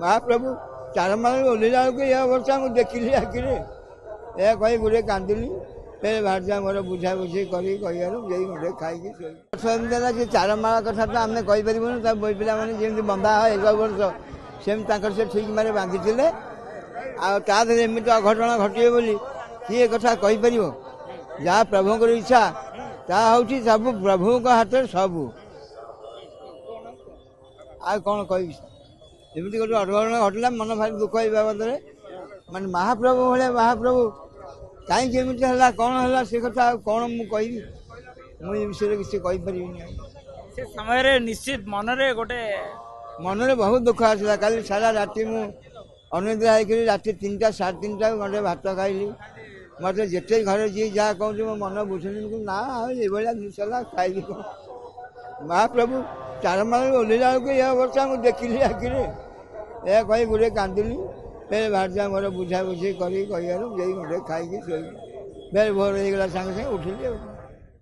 महाप्रभु चारमाल ओह्लैला बेलू ये अवस्था मुझे देखिली आखिरे ए कही गोटे कांदिली फिर भाषा मोर बुझा बुझी करी गंडे खाई से चारमाला कथा तो आम कहीपर बई पिला मैंने जमी बंधा है 11 वर्ष सेम से ठीक मारे बांधि आधे एमती अघटन घटे बोली किए कथा कहीपर जहाँ प्रभुंर इच्छा ता हूँ सब प्रभु हाथ सबू आ कौन कह जमी गोटे अघटन घटला मन भारी दुख ये बाबद माने महाप्रभु भाई महाप्रभु कहीं केमिति है कौन है से कथा कौन मुझे मुझे विषय किसी कहीपर से समय निश्चित मनरे गोटे मनरे बहुत दुख आसला कल सारा राति मु अनिद्रा होकर राति 3टा 3:30 गंडे भात खाइली मत जिते घर जी जहाँ कहूँ मो मन बुझुनी ना ये जिस खाइली महाप्रभु चारमाल ओह्लैला बेलू ये अवस्था मुझे देखिली आखिरे ए कही गोटे कांदिली फिर भाषा मोर बुझा बुझी करी गंडे खाई फिर भोर हो गला सागे सागे उठिली।